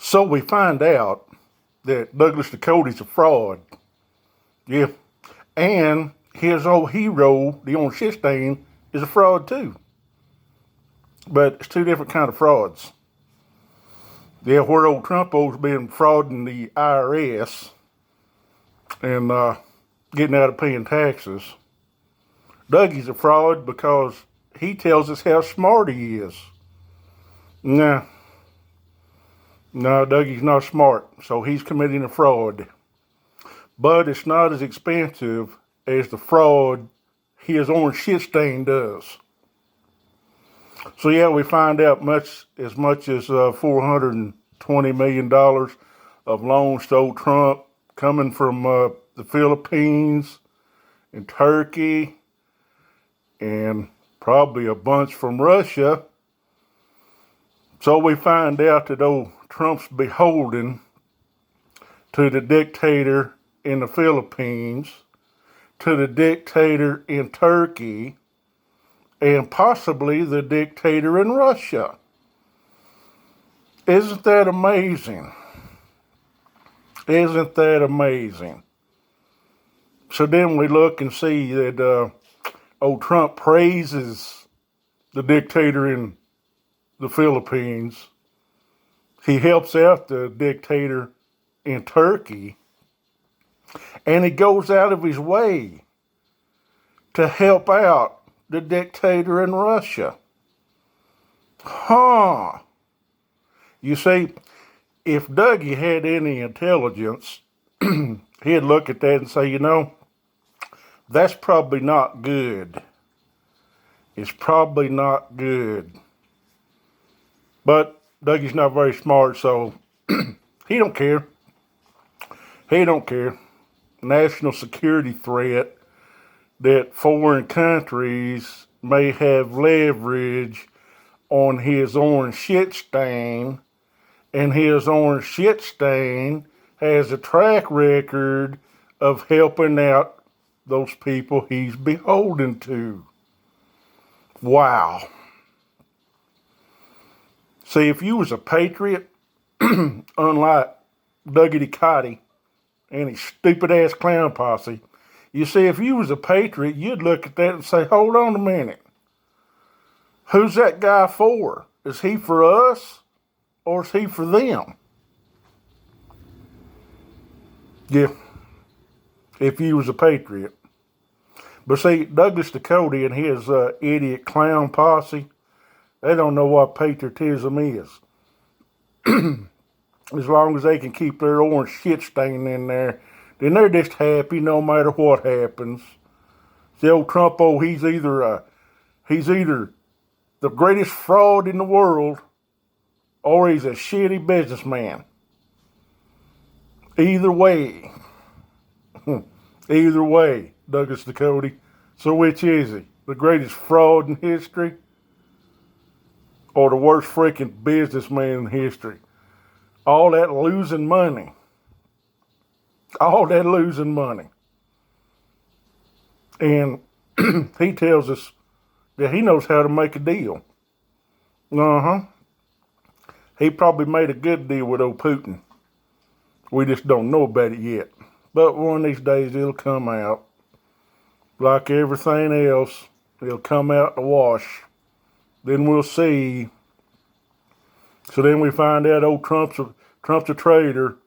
So we find out that Douglas Ducote's a fraud. Yeah. And his old hero, the orange shit stain, is a fraud too. But it's two different kind of frauds. Yeah, where old Trumpo's been frauding the IRS and getting out of paying taxes. Dougie's a fraud because he tells us how smart he is. Nah. No, Dougie's not smart, so he's committing a fraud. But it's not as expensive as the fraud his orange shit stain does. So yeah, we find out much as $420 million of loans to old Trump coming from the Philippines and Turkey and probably a bunch from Russia. So we find out that old Trump's beholden to the dictator in the Philippines, to the dictator in Turkey, and possibly the dictator in Russia. Isn't that amazing? Isn't that amazing? So then we look and see that old Trump praises the dictator in the Philippines. He helps out the dictator in Turkey. And he goes out of his way to help out the dictator in Russia. Huh. You see, if Dougie had any intelligence, he'd look at that and say, that's probably not good. It's probably not good. But Dougie's not very smart, so he don't care. He don't care. National security threat that foreign countries may have leverage on his orange shit stain, and his orange shit stain has a track record of helping out those people he's beholden to. Wow. See, if you was a patriot, unlike Dougie Ducote and his stupid-ass clown posse, you see, if you was a patriot, you'd look at that and say, hold on a minute. Who's that guy for? Is he for us or is he for them? Yeah, if you was a patriot. But see, Douglas Ducote and his idiot clown posse, they don't know what patriotism is. As long as they can keep their orange shit stain in there, then they're just happy no matter what happens. The old Trumpo, he's either the greatest fraud in the world or he's a shitty businessman. Either way, Douglas Ducote. So which is he? The greatest fraud in history or the worst freaking businessman in history? All that losing money. And he tells us that he knows how to make a deal. He probably made a good deal with old Putin. We just don't know about it yet. But one of these days it'll come out. Like everything else, it'll come out in the wash. Then we'll see. So then we find out old Trump's a traitor,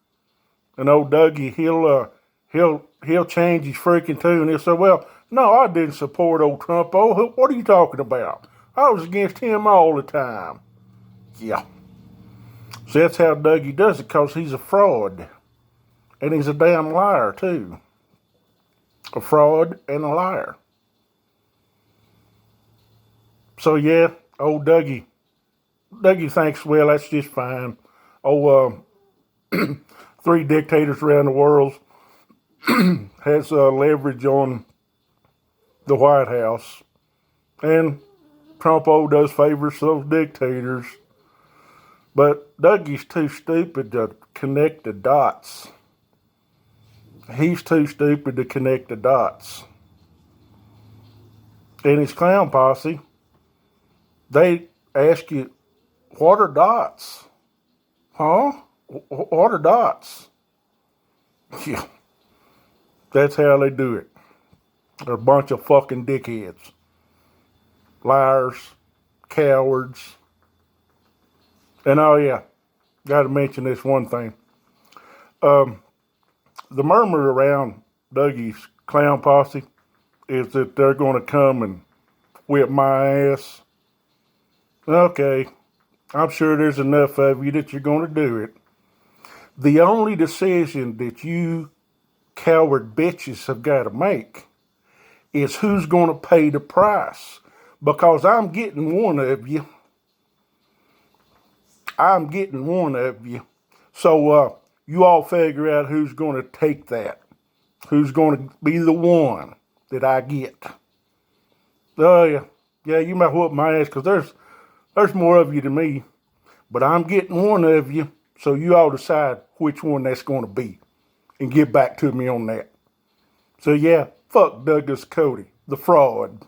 and old Dougie he'll change his freaking tune. He'll say, "Well, no, I didn't support old Trump. Oh, what are you talking about? I was against him all the time." Yeah. So that's how Dougie does it, because he's a fraud, and he's a damn liar too. A fraud and a liar. So yeah, old Dougie thinks, well, that's just fine. Oh, 3 dictators around the world has leverage on the White House. And Trumpo does favors those dictators. But Dougie's too stupid to connect the dots. He's too stupid to connect the dots. And his clown posse, they ask you, what are dots? Huh? What are dots? Yeah, that's how they do it. They're a bunch of fucking dickheads. Liars, cowards. And oh yeah, gotta mention this one thing. The murmur around Dougie's clown posse is that they're gonna come and whip my ass. Okay, I'm sure there's enough of you that you're gonna do it. The only decision that you coward bitches have got to make is who's going to pay the price. Because I'm getting one of you. I'm getting one of you. So you all figure out who's going to take that. Who's going to be the one that I get. Oh, yeah. Yeah, you might whoop my ass because there's more of you than me. But I'm getting one of you. So you all decide which one that's going to be. And get back to me on that. So yeah, fuck Douglas Cody, the fraud.